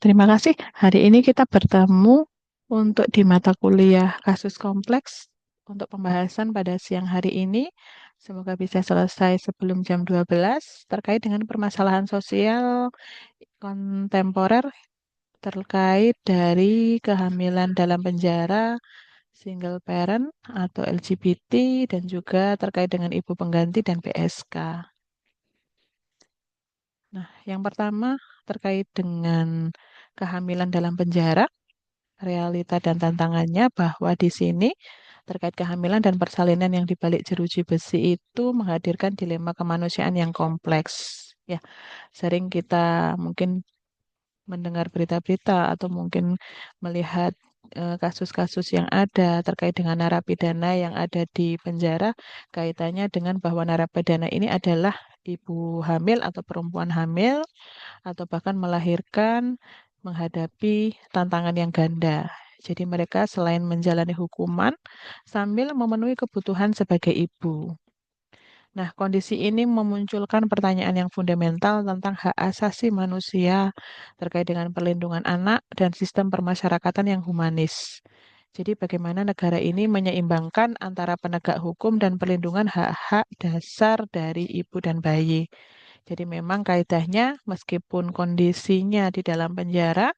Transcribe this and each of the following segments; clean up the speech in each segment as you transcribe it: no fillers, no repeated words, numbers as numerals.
Terima kasih. Hari ini kita bertemu untuk di mata kuliah kasus kompleks untuk pembahasan pada siang hari ini. Semoga bisa selesai sebelum jam 12 terkait dengan permasalahan sosial kontemporer terkait dari kehamilan dalam penjara, single parent atau LGBT, dan juga terkait dengan ibu pengganti dan PSK. Nah, yang pertama terkait dengan kehamilan dalam penjara. Realita dan tantangannya bahwa di sini terkait kehamilan dan persalinan yang dibalik jeruji besi itu menghadirkan dilema kemanusiaan yang kompleks. Ya, sering kita mungkin mendengar berita-berita atau mungkin melihat kasus-kasus yang ada terkait dengan narapidana yang ada di penjara, kaitannya dengan bahwa narapidana ini adalah ibu hamil atau perempuan hamil atau bahkan melahirkan menghadapi tantangan yang ganda. Jadi mereka selain menjalani hukuman sambil memenuhi kebutuhan sebagai ibu. Nah, kondisi ini memunculkan pertanyaan yang fundamental tentang hak asasi manusia terkait dengan perlindungan anak dan sistem permasyarakatan yang humanis. Jadi bagaimana negara ini menyeimbangkan antara penegak hukum dan perlindungan hak-hak dasar dari ibu dan bayi. Jadi memang kaidahnya meskipun kondisinya di dalam penjara,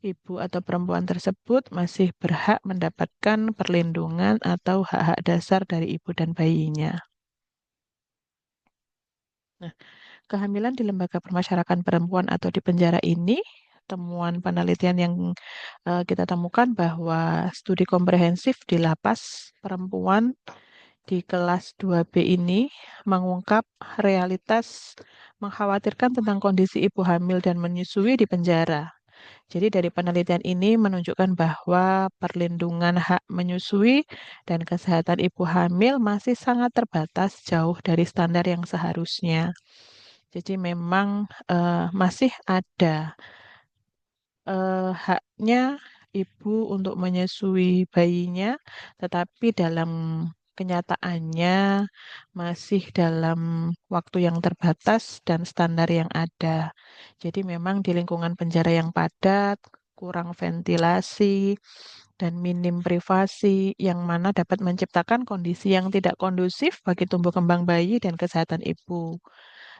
ibu atau perempuan tersebut masih berhak mendapatkan perlindungan atau hak-hak dasar dari ibu dan bayinya. Nah, kehamilan di lembaga permasyarakatan perempuan atau di penjara ini, temuan penelitian yang kita temukan bahwa studi komprehensif di lapas perempuan di kelas 2B ini mengungkap realitas mengkhawatirkan tentang kondisi ibu hamil dan menyusui di penjara. Jadi dari penelitian ini menunjukkan bahwa perlindungan hak menyusui dan kesehatan ibu hamil masih sangat terbatas jauh dari standar yang seharusnya. Jadi memang masih ada haknya ibu untuk menyusui bayinya, tetapi dalam kenyataannya masih dalam waktu yang terbatas dan standar yang ada. Jadi memang di lingkungan penjara yang padat, kurang ventilasi, dan minim privasi yang mana dapat menciptakan kondisi yang tidak kondusif bagi tumbuh kembang bayi dan kesehatan ibu.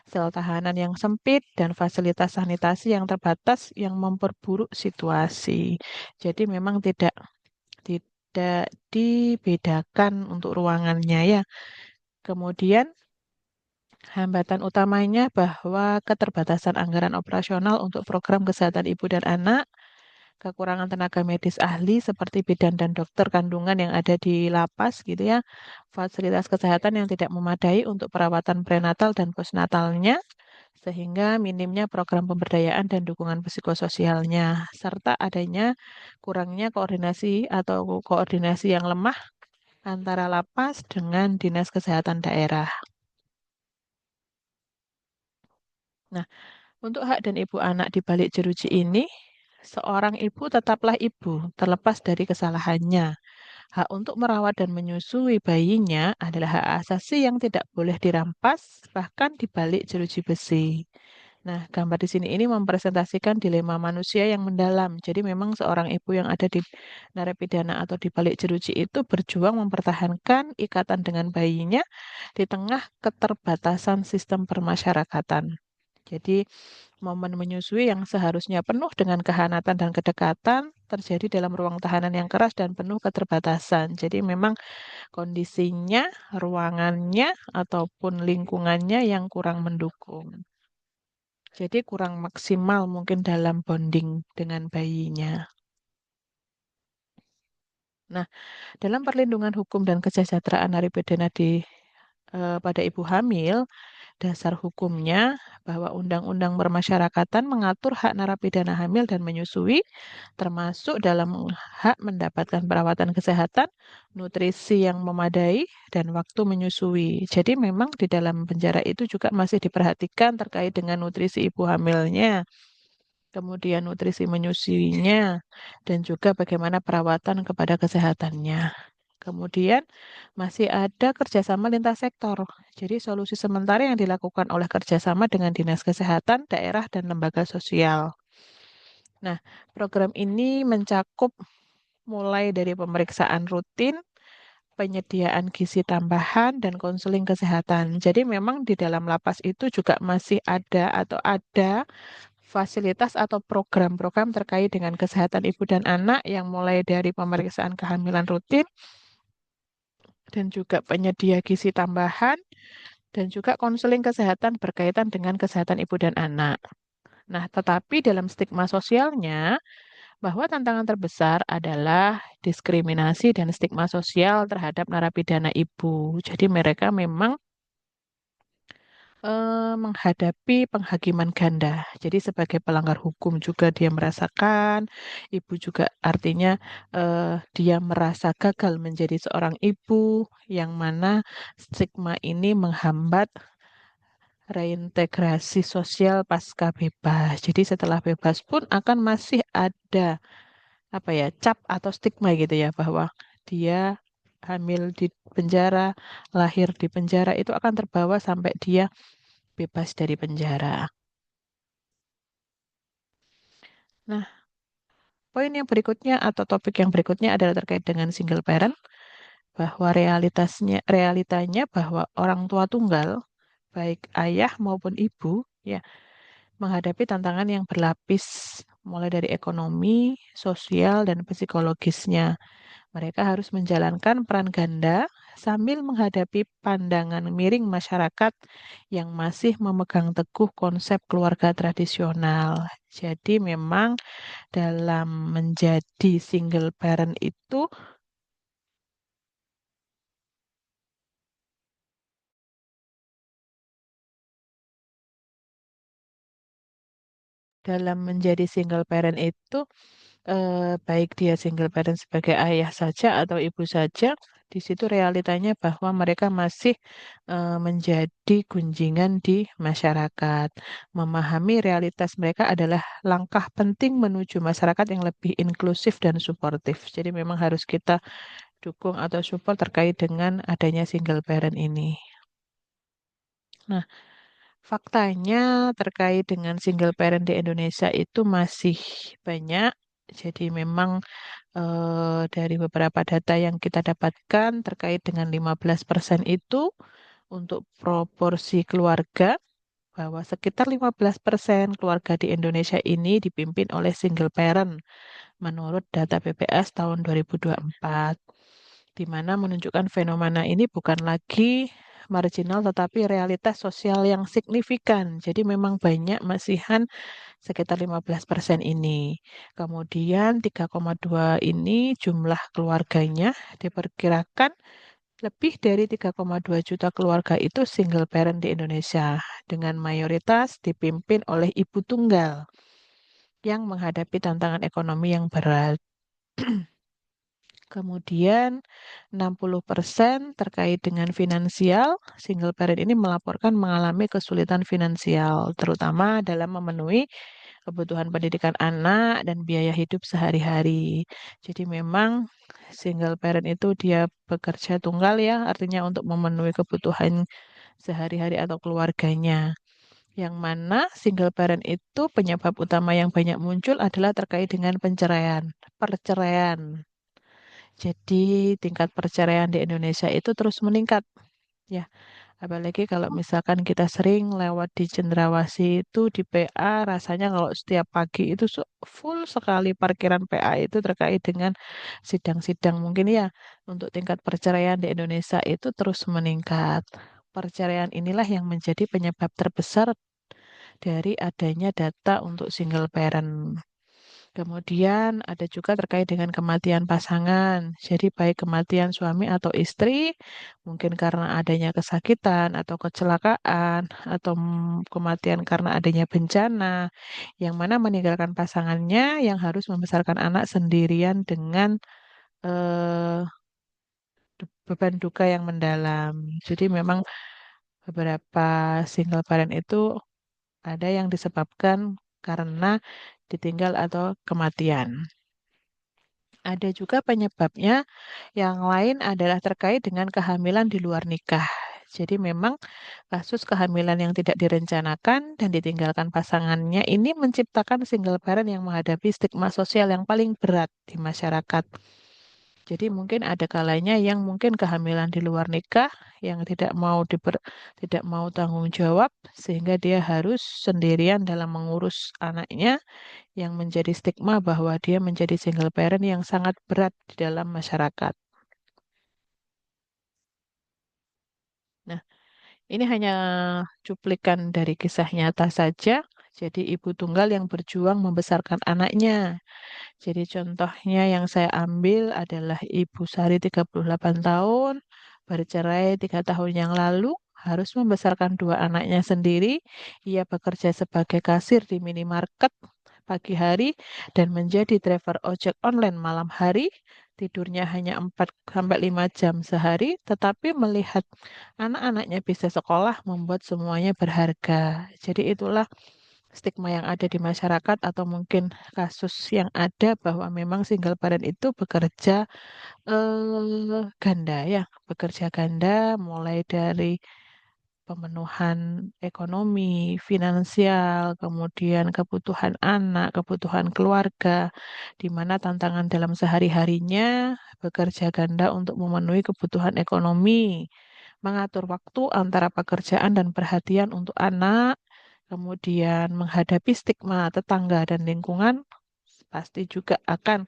Sel tahanan yang sempit dan fasilitas sanitasi yang terbatas yang memperburuk situasi. Jadi memang tidak dibedakan untuk ruangannya ya. Kemudian hambatan utamanya bahwa keterbatasan anggaran operasional untuk program kesehatan ibu dan anak, kekurangan tenaga medis ahli seperti bidan dan dokter kandungan yang ada di lapas gitu ya, fasilitas kesehatan yang tidak memadai untuk perawatan prenatal dan postnatalnya, sehingga minimnya program pemberdayaan dan dukungan psikososialnya, serta adanya kurangnya koordinasi atau koordinasi yang lemah antara lapas dengan dinas kesehatan daerah. Nah, untuk hak dan ibu anak di balik jeruji ini, seorang ibu tetaplah ibu, terlepas dari kesalahannya. Hak untuk merawat dan menyusui bayinya adalah hak asasi yang tidak boleh dirampas, bahkan di balik jeruji besi. Nah, gambar di sini ini mempresentasikan dilema manusia yang mendalam. Jadi memang seorang ibu yang ada di narapidana atau di balik jeruji itu berjuang mempertahankan ikatan dengan bayinya di tengah keterbatasan sistem permasyarakatan. Jadi momen menyusui yang seharusnya penuh dengan kehanatan dan kedekatan terjadi dalam ruang tahanan yang keras dan penuh keterbatasan. Jadi memang kondisinya, ruangannya, ataupun lingkungannya yang kurang mendukung. Jadi kurang maksimal mungkin dalam bonding dengan bayinya. Nah, dalam perlindungan hukum dan kesejahteraan narapidana pada ibu hamil, dasar hukumnya bahwa Undang-Undang Permasyarakatan mengatur hak narapidana hamil dan menyusui, termasuk dalam hak mendapatkan perawatan kesehatan, nutrisi yang memadai, dan waktu menyusui. Jadi memang di dalam penjara itu juga masih diperhatikan terkait dengan nutrisi ibu hamilnya, kemudian nutrisi menyusuinya, dan juga bagaimana perawatan kepada kesehatannya. Kemudian masih ada kerjasama lintas sektor. Jadi solusi sementara yang dilakukan oleh kerjasama dengan Dinas Kesehatan, daerah, dan lembaga sosial. Nah, program ini mencakup mulai dari pemeriksaan rutin, penyediaan gizi tambahan, dan konseling kesehatan. Jadi memang di dalam lapas itu juga masih ada fasilitas atau program-program terkait dengan kesehatan ibu dan anak yang mulai dari pemeriksaan kehamilan rutin dan juga penyedia gizi tambahan dan juga konseling kesehatan berkaitan dengan kesehatan ibu dan anak. Nah, tetapi dalam stigma sosialnya, bahwa tantangan terbesar adalah diskriminasi dan stigma sosial terhadap narapidana ibu. Jadi mereka memang menghadapi penghakiman ganda. Jadi sebagai pelanggar hukum juga dia merasakan, ibu juga artinya dia merasa gagal menjadi seorang ibu, yang mana stigma ini menghambat reintegrasi sosial pasca bebas. Jadi setelah bebas pun akan masih ada apa ya, cap atau stigma gitu ya, bahwa dia hamil di penjara, lahir di penjara, itu akan terbawa sampai dia bebas dari penjara. Nah, poin yang berikutnya atau topik yang berikutnya adalah terkait dengan single parent, bahwa realitanya bahwa orang tua tunggal, baik ayah maupun ibu, ya, menghadapi tantangan yang berlapis, mulai dari ekonomi, sosial, dan psikologisnya. Mereka harus menjalankan peran ganda sambil menghadapi pandangan miring masyarakat yang masih memegang teguh konsep keluarga tradisional. Jadi memang dalam menjadi single parent itu, dalam menjadi single parent itu baik dia single parent sebagai ayah saja atau ibu saja, di situ realitanya bahwa mereka masih menjadi gunjingan di masyarakat. Memahami realitas mereka adalah langkah penting menuju masyarakat yang lebih inklusif dan suportif. Jadi memang harus kita dukung atau support terkait dengan adanya single parent ini. Nah, faktanya terkait dengan single parent di Indonesia itu masih banyak. Jadi memang dari beberapa data yang kita dapatkan terkait dengan 15% itu untuk proporsi keluarga, bahwa sekitar 15% keluarga di Indonesia ini dipimpin oleh single parent menurut data BPS tahun 2024, di mana menunjukkan fenomena ini bukan lagi marginal tetapi realitas sosial yang signifikan. Jadi memang banyak masihan sekitar 15% ini. Kemudian 3,2 ini jumlah keluarganya diperkirakan lebih dari 3,2 juta keluarga itu single parent di Indonesia dengan mayoritas dipimpin oleh ibu tunggal yang menghadapi tantangan ekonomi yang berat. Kemudian 60% terkait dengan finansial, single parent ini melaporkan mengalami kesulitan finansial, terutama dalam memenuhi kebutuhan pendidikan anak dan biaya hidup sehari-hari. Jadi memang single parent itu dia bekerja tunggal ya, artinya untuk memenuhi kebutuhan sehari-hari atau keluarganya. Yang mana single parent itu penyebab utama yang banyak muncul adalah terkait dengan perceraian. Jadi tingkat perceraian di Indonesia itu terus meningkat. Ya, apalagi kalau misalkan kita sering lewat di Cendrawasih itu di PA, rasanya kalau setiap pagi itu full sekali parkiran PA itu terkait dengan sidang-sidang. Mungkin ya untuk tingkat perceraian di Indonesia itu terus meningkat. Perceraian inilah yang menjadi penyebab terbesar dari adanya data untuk single parent. Kemudian ada juga terkait dengan kematian pasangan. Jadi baik kematian suami atau istri, mungkin karena adanya kesakitan atau kecelakaan, atau kematian karena adanya bencana, yang mana meninggalkan pasangannya yang harus membesarkan anak sendirian dengan eh, beban duka yang mendalam. Jadi memang beberapa single parent itu ada yang disebabkan karena ditinggal atau kematian. Ada juga penyebabnya yang lain adalah terkait dengan kehamilan di luar nikah. Jadi memang kasus kehamilan yang tidak direncanakan dan ditinggalkan pasangannya ini menciptakan single parent yang menghadapi stigma sosial yang paling berat di masyarakat. Jadi mungkin ada kalanya yang mungkin kehamilan di luar nikah yang tidak mau tanggung jawab sehingga dia harus sendirian dalam mengurus anaknya yang menjadi stigma bahwa dia menjadi single parent yang sangat berat di dalam masyarakat. Nah, ini hanya cuplikan dari kisah nyata saja. Jadi ibu tunggal yang berjuang membesarkan anaknya. Jadi contohnya yang saya ambil adalah Ibu Sari 38 tahun, bercerai 3 tahun yang lalu, harus membesarkan dua anaknya sendiri. Ia bekerja sebagai kasir di minimarket pagi hari dan menjadi driver ojek online malam hari. Tidurnya hanya 4 sampai 5 jam sehari, tetapi melihat anak-anaknya bisa sekolah membuat semuanya berharga. Jadi itulah stigma yang ada di masyarakat atau mungkin kasus yang ada bahwa memang single parent itu bekerja ganda ya, bekerja ganda mulai dari pemenuhan ekonomi, finansial, kemudian kebutuhan anak, kebutuhan keluarga, di mana tantangan dalam sehari-harinya bekerja ganda untuk memenuhi kebutuhan ekonomi, mengatur waktu antara pekerjaan dan perhatian untuk anak, kemudian menghadapi stigma tetangga dan lingkungan, pasti juga akan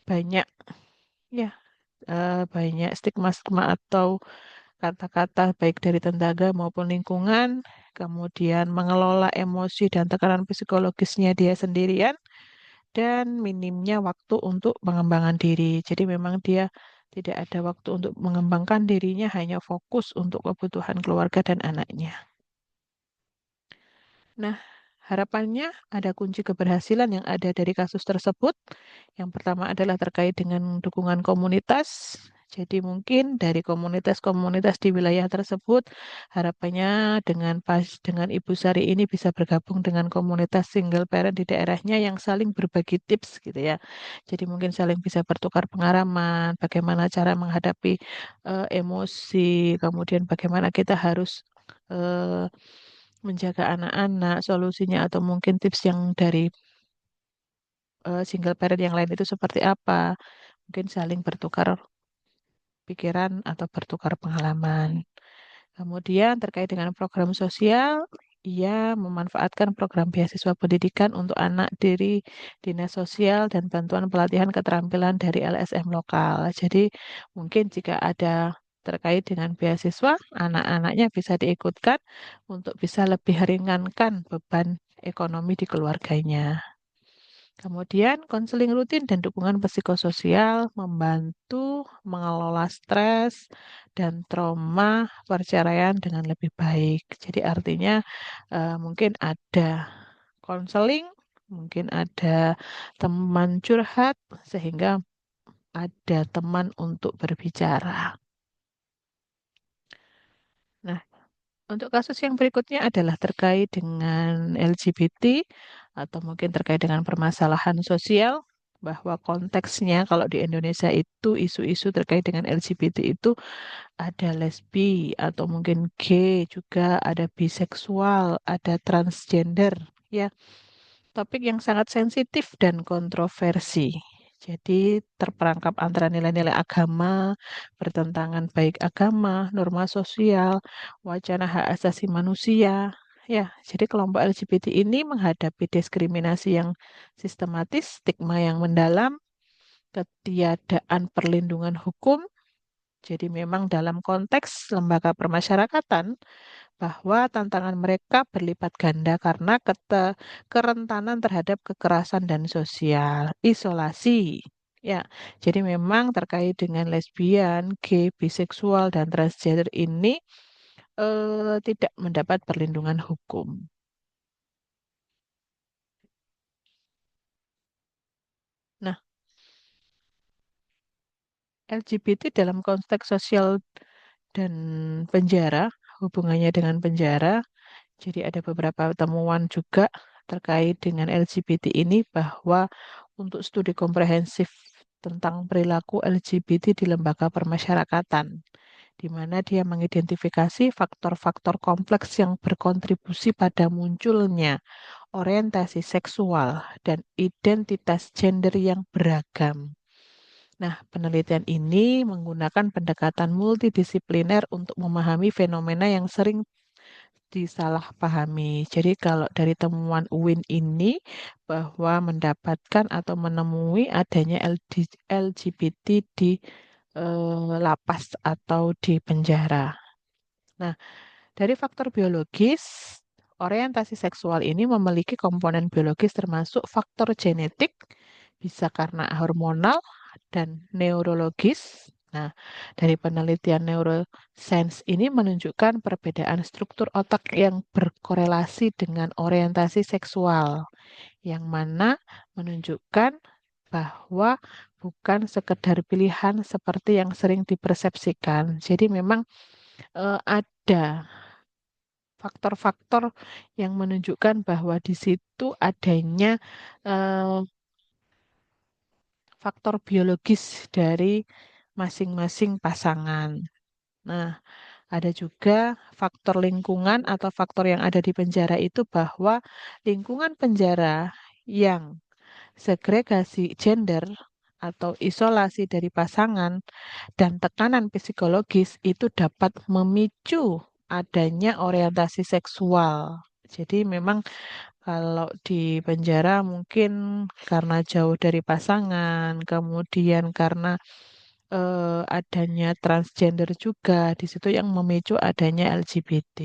banyak ya banyak stigma-stigma atau kata-kata baik dari tetangga maupun lingkungan, kemudian mengelola emosi dan tekanan psikologisnya dia sendirian, dan minimnya waktu untuk pengembangan diri. Jadi memang dia tidak ada waktu untuk mengembangkan dirinya, hanya fokus untuk kebutuhan keluarga dan anaknya. Nah, harapannya ada kunci keberhasilan yang ada dari kasus tersebut. Yang pertama adalah terkait dengan dukungan komunitas. Jadi mungkin dari komunitas-komunitas di wilayah tersebut, harapannya dengan Ibu Sari ini bisa bergabung dengan komunitas single parent di daerahnya yang saling berbagi tips gitu ya. Jadi mungkin saling bisa bertukar pengalaman, bagaimana cara menghadapi emosi, kemudian bagaimana kita harus eh, menjaga anak-anak, solusinya atau mungkin tips yang dari single parent yang lain itu seperti apa. Mungkin saling bertukar pikiran atau bertukar pengalaman. Kemudian terkait dengan program sosial, ia memanfaatkan program beasiswa pendidikan untuk anak dari dinas sosial dan bantuan pelatihan keterampilan dari LSM lokal. Jadi mungkin jika ada terkait dengan beasiswa, anak-anaknya bisa diikutkan untuk bisa lebih ringankan beban ekonomi di keluarganya. Kemudian, konseling rutin dan dukungan psikososial membantu mengelola stres dan trauma perceraian dengan lebih baik. Jadi artinya mungkin ada konseling, mungkin ada teman curhat, sehingga ada teman untuk berbicara. Nah, untuk kasus yang berikutnya adalah terkait dengan LGBT atau mungkin terkait dengan permasalahan sosial, bahwa konteksnya kalau di Indonesia itu isu-isu terkait dengan LGBT itu ada lesbi atau mungkin gay, juga ada biseksual, ada transgender ya. Topik yang sangat sensitif dan kontroversi. Jadi terperangkap antara nilai-nilai agama, bertentangan baik agama, norma sosial, wacana hak asasi manusia. Ya, jadi kelompok LGBT ini menghadapi diskriminasi yang sistematis, stigma yang mendalam, ketiadaan perlindungan hukum. Jadi memang dalam konteks lembaga permasyarakatan, bahwa tantangan mereka berlipat ganda karena kerentanan terhadap kekerasan dan sosial, isolasi. Ya, jadi memang terkait dengan lesbian, gay, biseksual, dan transgender ini tidak mendapat perlindungan hukum. Nah, LGBT dalam konteks sosial dan penjara, hubungannya dengan penjara, jadi ada beberapa temuan juga terkait dengan LGBT ini bahwa untuk studi komprehensif tentang perilaku LGBT di lembaga permasyarakatan di mana dia mengidentifikasi faktor-faktor kompleks yang berkontribusi pada munculnya orientasi seksual dan identitas gender yang beragam. Nah, penelitian ini menggunakan pendekatan multidisipliner untuk memahami fenomena yang sering disalahpahami. Jadi kalau dari temuan UIN ini bahwa mendapatkan atau menemui adanya LGBT di lapas atau di penjara. Nah, dari faktor biologis, orientasi seksual ini memiliki komponen biologis termasuk faktor genetik, bisa karena hormonal dan neurologis. Nah, dari penelitian neuroscience ini menunjukkan perbedaan struktur otak yang berkorelasi dengan orientasi seksual, yang mana menunjukkan bahwa bukan sekedar pilihan seperti yang sering dipersepsikan. Jadi memang ada faktor-faktor yang menunjukkan bahwa di situ adanya eh, faktor biologis dari masing-masing pasangan. Nah, ada juga faktor lingkungan atau faktor yang ada di penjara itu bahwa lingkungan penjara yang segregasi gender atau isolasi dari pasangan dan tekanan psikologis itu dapat memicu adanya orientasi seksual. Jadi memang kalau di penjara mungkin karena jauh dari pasangan, kemudian karena adanya transgender juga, di situ yang memicu adanya LGBT.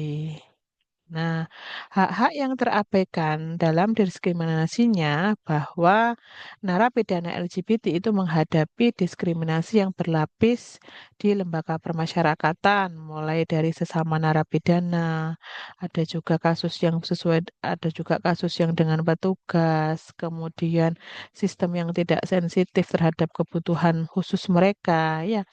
Nah, hak-hak yang terabaikan dalam diskriminasinya bahwa narapidana LGBT itu menghadapi diskriminasi yang berlapis di lembaga permasyarakatan, mulai dari sesama narapidana, ada juga kasus yang dengan petugas, kemudian sistem yang tidak sensitif terhadap kebutuhan khusus mereka, ya.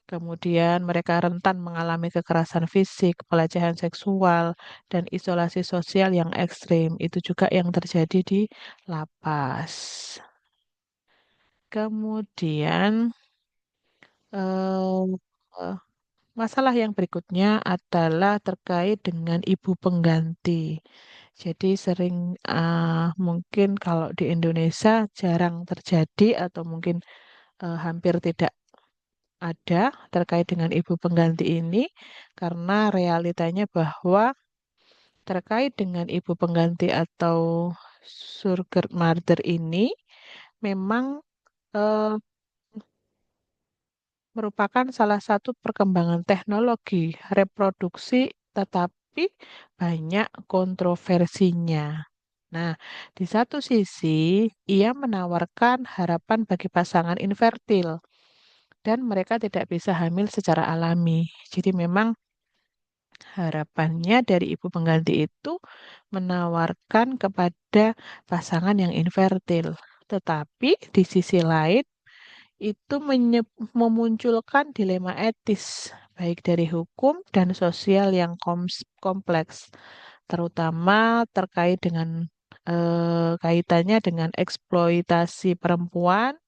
Kemudian mereka rentan mengalami kekerasan fisik, pelecehan seksual, dan isolasi sosial yang ekstrim. Itu juga yang terjadi di lapas. Kemudian eh, eh, masalah yang berikutnya adalah terkait dengan ibu pengganti. Jadi sering mungkin kalau di Indonesia jarang terjadi atau mungkin hampir tidak ada terkait dengan ibu pengganti ini karena realitanya bahwa terkait dengan ibu pengganti atau surrogate mother ini memang eh, merupakan salah satu perkembangan teknologi reproduksi tetapi banyak kontroversinya. Nah, di satu sisi ia menawarkan harapan bagi pasangan infertil dan mereka tidak bisa hamil secara alami. Jadi memang harapannya dari ibu pengganti itu menawarkan kepada pasangan yang infertil. Tetapi di sisi lain itu memunculkan dilema etis baik dari hukum dan sosial yang kompleks, terutama terkait dengan kaitannya dengan eksploitasi perempuan,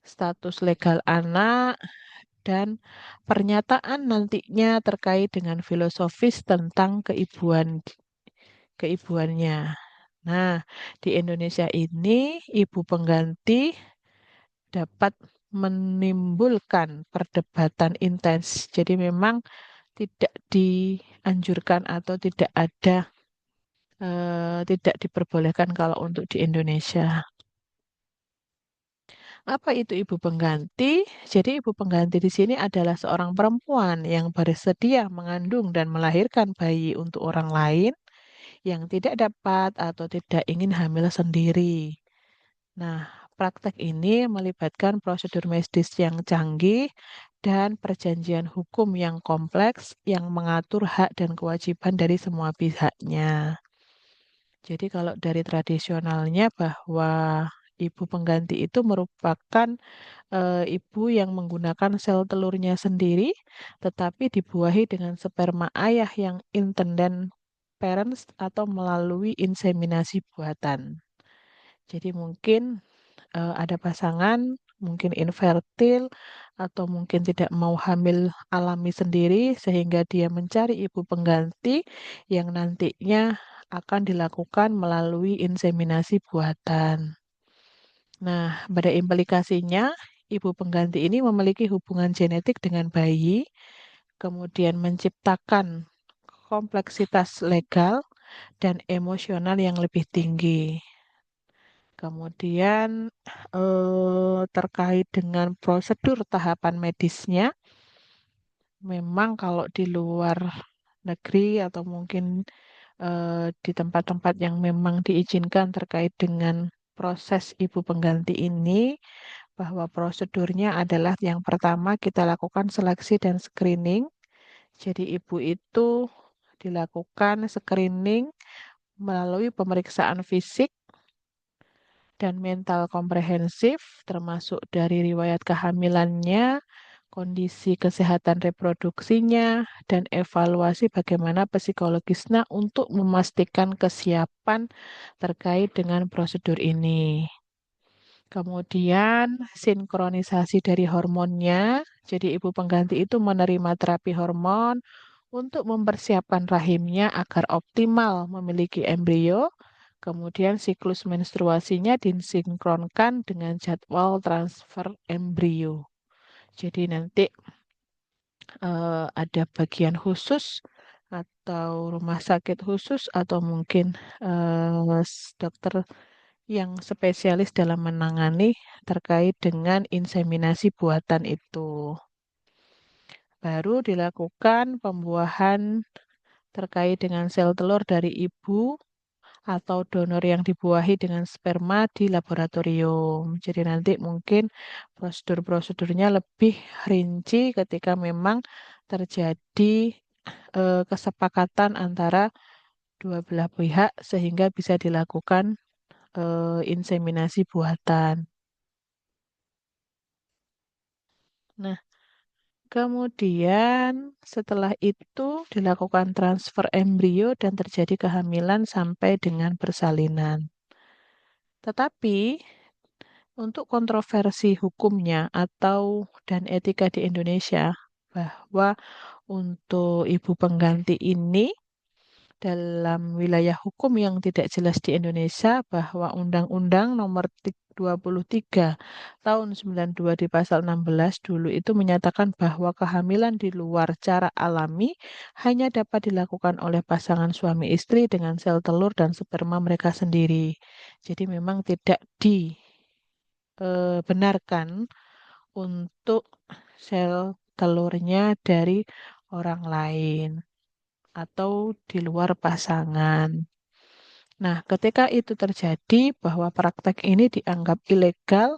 status legal anak, dan pernyataan nantinya terkait dengan filosofis tentang keibuannya. Nah, di Indonesia ini ibu pengganti dapat menimbulkan perdebatan intens. Jadi memang tidak dianjurkan atau tidak diperbolehkan kalau untuk di Indonesia. Apa itu ibu pengganti? Jadi ibu pengganti di sini adalah seorang perempuan yang bersedia mengandung dan melahirkan bayi untuk orang lain yang tidak dapat atau tidak ingin hamil sendiri. Nah, praktek ini melibatkan prosedur medis yang canggih dan perjanjian hukum yang kompleks yang mengatur hak dan kewajiban dari semua pihaknya. Jadi kalau dari tradisionalnya bahwa ibu pengganti itu merupakan ibu yang menggunakan sel telurnya sendiri, tetapi dibuahi dengan sperma ayah yang intended parents atau melalui inseminasi buatan. Jadi mungkin ada pasangan mungkin infertil atau mungkin tidak mau hamil alami sendiri sehingga dia mencari ibu pengganti yang nantinya akan dilakukan melalui inseminasi buatan. Nah, pada implikasinya, ibu pengganti ini memiliki hubungan genetik dengan bayi, kemudian menciptakan kompleksitas legal dan emosional yang lebih tinggi. Kemudian terkait dengan prosedur tahapan medisnya, memang kalau di luar negeri atau mungkin di tempat-tempat yang memang diizinkan terkait dengan proses ibu pengganti ini, bahwa prosedurnya adalah yang pertama kita lakukan seleksi dan screening. Jadi ibu itu dilakukan screening melalui pemeriksaan fisik dan mental komprehensif, termasuk dari riwayat kehamilannya, kondisi kesehatan reproduksinya, dan evaluasi bagaimana psikologisnya untuk memastikan kesiapan terkait dengan prosedur ini. Kemudian sinkronisasi dari hormonnya. Jadi ibu pengganti itu menerima terapi hormon untuk mempersiapkan rahimnya agar optimal memiliki embrio. Kemudian siklus menstruasinya disinkronkan dengan jadwal transfer embrio. Jadi nanti ada bagian khusus atau rumah sakit khusus atau mungkin dokter yang spesialis dalam menangani terkait dengan inseminasi buatan itu. Baru dilakukan pembuahan terkait dengan sel telur dari ibu atau donor yang dibuahi dengan sperma di laboratorium. Jadi nanti mungkin prosedur-prosedurnya lebih rinci ketika memang terjadi kesepakatan antara dua belah pihak sehingga bisa dilakukan inseminasi buatan. Nah, kemudian setelah itu dilakukan transfer embrio dan terjadi kehamilan sampai dengan persalinan. Tetapi untuk kontroversi hukumnya atau dan etika di Indonesia bahwa untuk ibu pengganti ini dalam wilayah hukum yang tidak jelas di Indonesia bahwa Undang-Undang Nomor 23 Tahun 92 di pasal 16 dulu itu menyatakan bahwa kehamilan di luar cara alami hanya dapat dilakukan oleh pasangan suami istri dengan sel telur dan sperma mereka sendiri. Jadi memang tidak dibenarkan untuk sel telurnya dari orang lain atau di luar pasangan. Nah, ketika itu terjadi bahwa praktek ini dianggap ilegal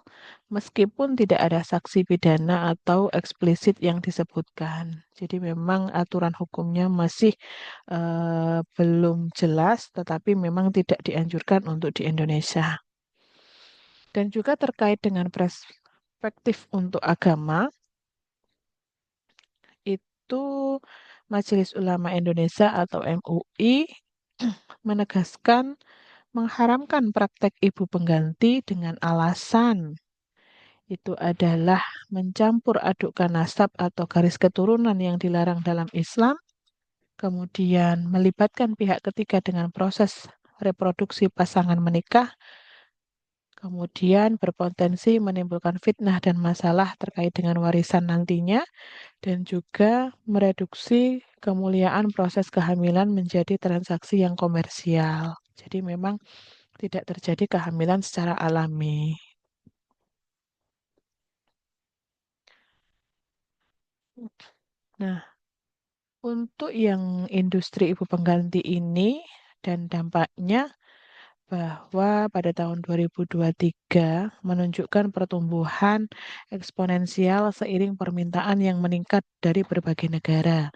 meskipun tidak ada saksi pidana atau eksplisit yang disebutkan. Jadi memang aturan hukumnya masih belum jelas, tetapi memang tidak dianjurkan untuk di Indonesia. Dan juga terkait dengan perspektif untuk agama, itu Majelis Ulama Indonesia atau MUI menegaskan mengharamkan praktek ibu pengganti dengan alasan itu adalah mencampur adukkan nasab atau garis keturunan yang dilarang dalam Islam, kemudian melibatkan pihak ketiga dengan proses reproduksi pasangan menikah, kemudian berpotensi menimbulkan fitnah dan masalah terkait dengan warisan nantinya, dan juga mereduksi kemuliaan proses kehamilan menjadi transaksi yang komersial. Jadi memang tidak terjadi kehamilan secara alami. Nah, untuk yang industri ibu pengganti ini dan dampaknya bahwa pada tahun 2023 menunjukkan pertumbuhan eksponensial seiring permintaan yang meningkat dari berbagai negara.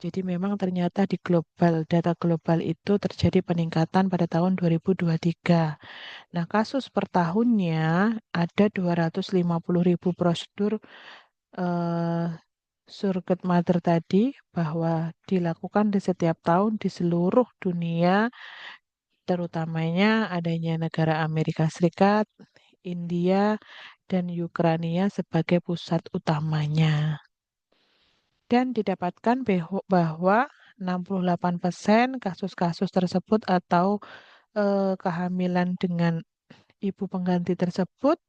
Jadi memang ternyata di global, data global itu terjadi peningkatan pada tahun 2023. Nah, kasus per tahunnya ada 250.000 prosedur eh, surrogate mother tadi bahwa dilakukan di setiap tahun di seluruh dunia, terutamanya adanya negara Amerika Serikat, India, dan Ukraina sebagai pusat utamanya. Dan didapatkan bahwa 68% kasus-kasus tersebut atau kehamilan dengan ibu pengganti tersebut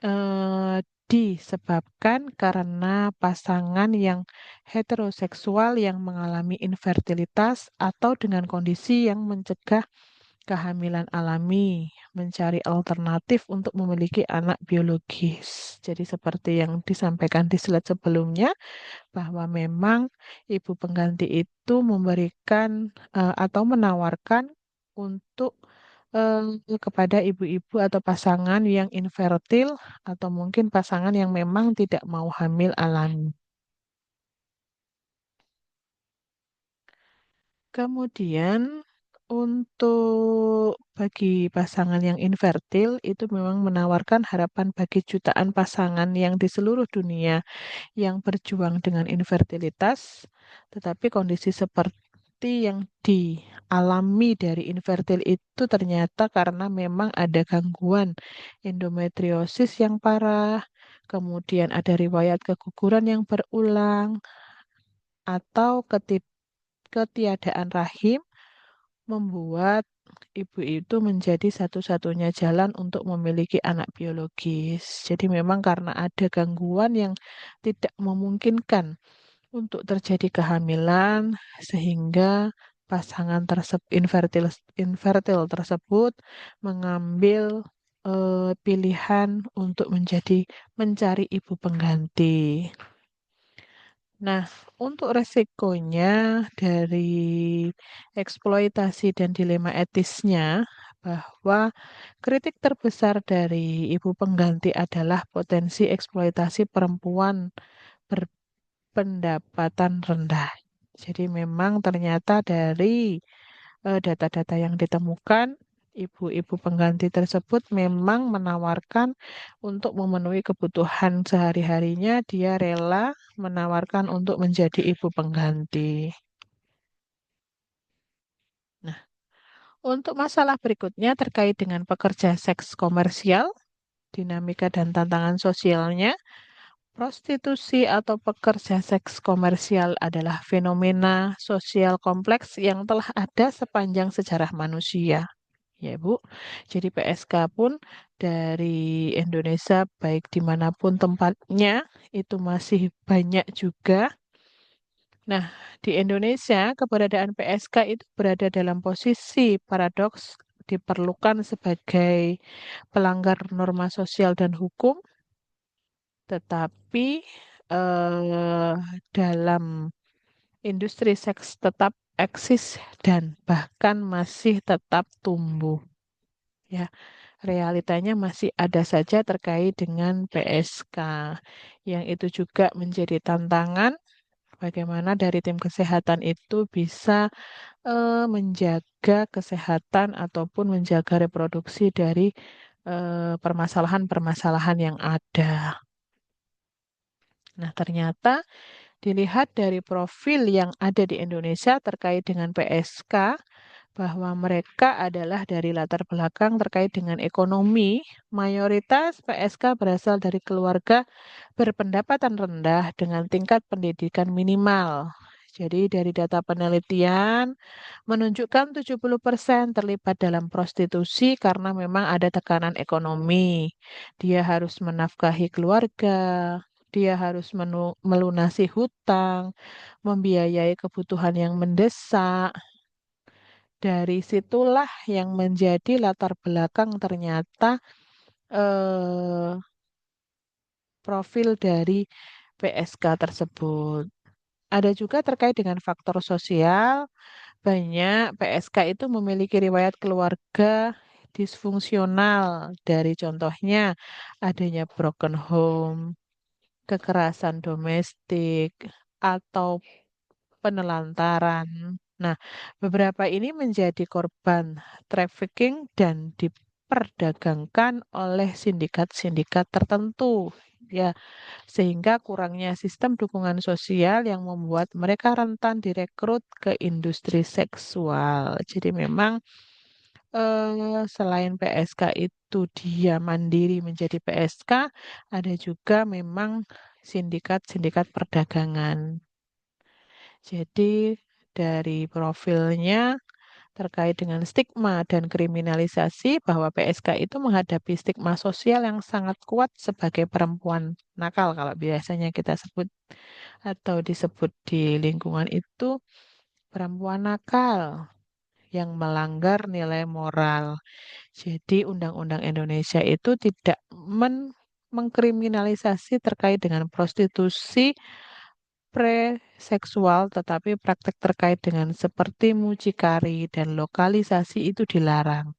eh, disebabkan karena pasangan yang heteroseksual yang mengalami infertilitas atau dengan kondisi yang mencegah kehamilan alami, mencari alternatif untuk memiliki anak biologis. Jadi seperti yang disampaikan di slide sebelumnya, bahwa memang ibu pengganti itu memberikan atau menawarkan untuk kepada ibu-ibu atau pasangan yang infertil atau mungkin pasangan yang memang tidak mau hamil alami. Kemudian untuk bagi pasangan yang infertil itu memang menawarkan harapan bagi jutaan pasangan yang di seluruh dunia yang berjuang dengan infertilitas, tetapi kondisi seperti yang dialami dari infertil itu ternyata karena memang ada gangguan endometriosis yang parah, kemudian ada riwayat keguguran yang berulang, atau ketiadaan rahim membuat ibu itu menjadi satu-satunya jalan untuk memiliki anak biologis. Jadi memang karena ada gangguan yang tidak memungkinkan untuk terjadi kehamilan sehingga pasangan tersebut infertil tersebut mengambil pilihan untuk mencari ibu pengganti. Nah, untuk resikonya dari eksploitasi dan dilema etisnya bahwa kritik terbesar dari ibu pengganti adalah potensi eksploitasi perempuan berpendapatan rendah. Jadi memang ternyata dari data-data yang ditemukan, ibu-ibu pengganti tersebut memang menawarkan untuk memenuhi kebutuhan sehari-harinya, dia rela menawarkan untuk menjadi ibu pengganti. Nah, untuk masalah berikutnya terkait dengan pekerja seks komersial, dinamika dan tantangan sosialnya, prostitusi atau pekerja seks komersial adalah fenomena sosial kompleks yang telah ada sepanjang sejarah manusia. Ya, Bu. Jadi PSK pun dari Indonesia, baik dimanapun tempatnya, itu masih banyak juga. Nah, di Indonesia, keberadaan PSK itu berada dalam posisi paradoks, diperlukan sebagai pelanggar norma sosial dan hukum, tetapi eh, dalam industri seks tetap eksis dan bahkan masih tetap tumbuh. Ya, realitanya masih ada saja terkait dengan PSK, yang itu juga menjadi tantangan bagaimana dari tim kesehatan itu bisa menjaga kesehatan ataupun menjaga reproduksi dari permasalahan-permasalahan yang ada. Nah, ternyata dilihat dari profil yang ada di Indonesia terkait dengan PSK, bahwa mereka adalah dari latar belakang terkait dengan ekonomi. Mayoritas PSK berasal dari keluarga berpendapatan rendah dengan tingkat pendidikan minimal. Jadi dari data penelitian menunjukkan 70% terlibat dalam prostitusi karena memang ada tekanan ekonomi. Dia harus menafkahi keluarga, dia harus melunasi hutang, membiayai kebutuhan yang mendesak. Dari situlah yang menjadi latar belakang ternyata eh, profil dari PSK tersebut. Ada juga terkait dengan faktor sosial, banyak PSK itu memiliki riwayat keluarga disfungsional. Dari contohnya adanya broken home, kekerasan domestik, atau penelantaran. Nah, beberapa ini menjadi korban trafficking dan diperdagangkan oleh sindikat-sindikat tertentu. Ya, sehingga kurangnya sistem dukungan sosial yang membuat mereka rentan direkrut ke industri seksual. Jadi memang selain PSK itu dia mandiri menjadi PSK, ada juga memang sindikat-sindikat perdagangan. Jadi dari profilnya terkait dengan stigma dan kriminalisasi bahwa PSK itu menghadapi stigma sosial yang sangat kuat sebagai perempuan nakal kalau biasanya kita sebut atau disebut di lingkungan itu perempuan nakal yang melanggar nilai moral. Jadi Undang-Undang Indonesia itu tidak mengkriminalisasi terkait dengan prostitusi preseksual, tetapi praktek terkait dengan seperti mucikari dan lokalisasi itu dilarang.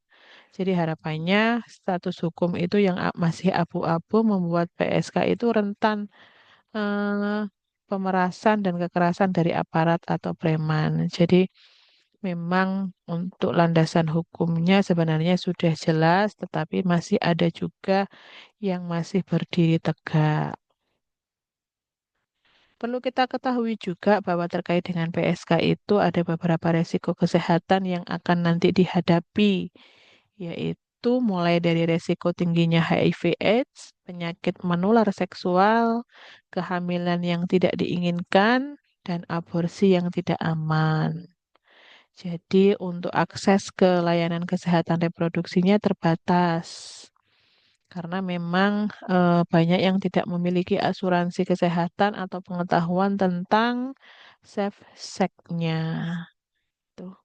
Jadi harapannya status hukum itu yang masih abu-abu membuat PSK itu rentan eh, pemerasan dan kekerasan dari aparat atau preman. Jadi memang untuk landasan hukumnya sebenarnya sudah jelas, tetapi masih ada juga yang masih berdiri tegak. Perlu kita ketahui juga bahwa terkait dengan PSK itu ada beberapa resiko kesehatan yang akan nanti dihadapi, yaitu mulai dari resiko tingginya HIV/AIDS, penyakit menular seksual, kehamilan yang tidak diinginkan, dan aborsi yang tidak aman. Jadi untuk akses ke layanan kesehatan reproduksinya terbatas karena memang banyak yang tidak memiliki asuransi kesehatan atau pengetahuan tentang safe sex-nya. Tuh.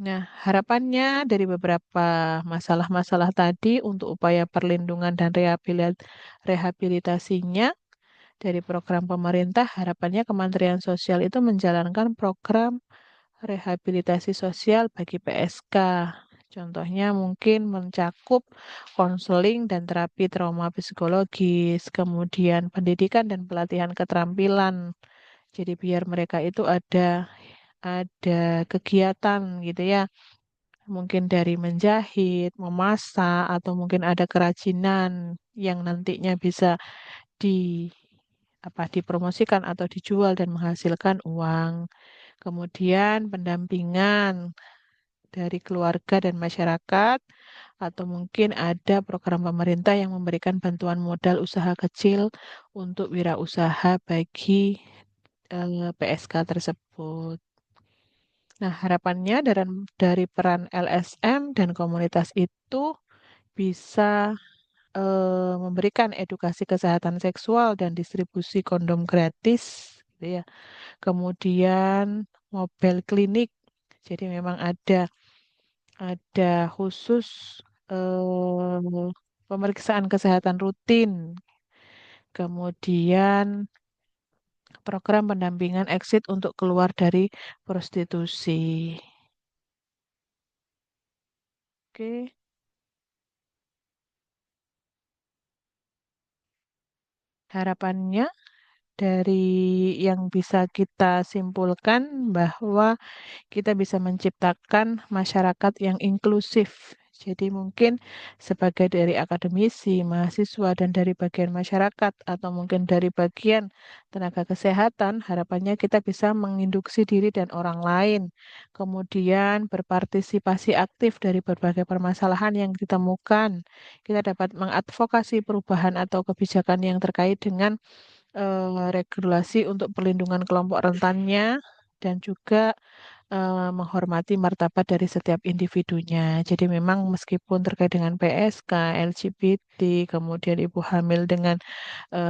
Nah, harapannya dari beberapa masalah-masalah tadi untuk upaya perlindungan dan rehabilitasinya dari program pemerintah, harapannya Kementerian Sosial itu menjalankan program rehabilitasi sosial bagi PSK. Contohnya mungkin mencakup konseling dan terapi trauma psikologis, kemudian pendidikan dan pelatihan keterampilan. Jadi biar mereka itu ada kegiatan gitu ya. Mungkin dari menjahit, memasak, atau mungkin ada kerajinan yang nantinya bisa di dipromosikan atau dijual dan menghasilkan uang. Kemudian pendampingan dari keluarga dan masyarakat, atau mungkin ada program pemerintah yang memberikan bantuan modal usaha kecil untuk wirausaha bagi PSK tersebut. Nah, harapannya dari peran LSM dan komunitas itu bisa memberikan edukasi kesehatan seksual dan distribusi kondom gratis, gitu ya. Kemudian mobile klinik. Jadi memang ada khusus pemeriksaan kesehatan rutin, kemudian program pendampingan exit untuk keluar dari prostitusi. Oke, harapannya dari yang bisa kita simpulkan bahwa kita bisa menciptakan masyarakat yang inklusif. Jadi mungkin sebagai dari akademisi, mahasiswa, dan dari bagian masyarakat, atau mungkin dari bagian tenaga kesehatan, harapannya kita bisa menginduksi diri dan orang lain. Kemudian berpartisipasi aktif dari berbagai permasalahan yang ditemukan. Kita dapat mengadvokasi perubahan atau kebijakan yang terkait dengan regulasi untuk perlindungan kelompok rentannya dan juga menghormati martabat dari setiap individunya. Jadi memang meskipun terkait dengan PSK, LGBT, kemudian ibu hamil dengan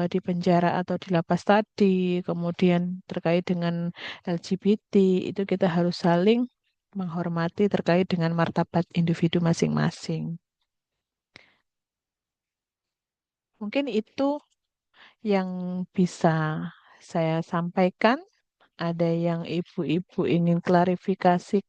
di penjara atau di lapas tadi, kemudian terkait dengan LGBT, itu kita harus saling menghormati terkait dengan martabat individu masing-masing. Mungkin itu yang bisa saya sampaikan. Ada yang ibu-ibu ingin klarifikasi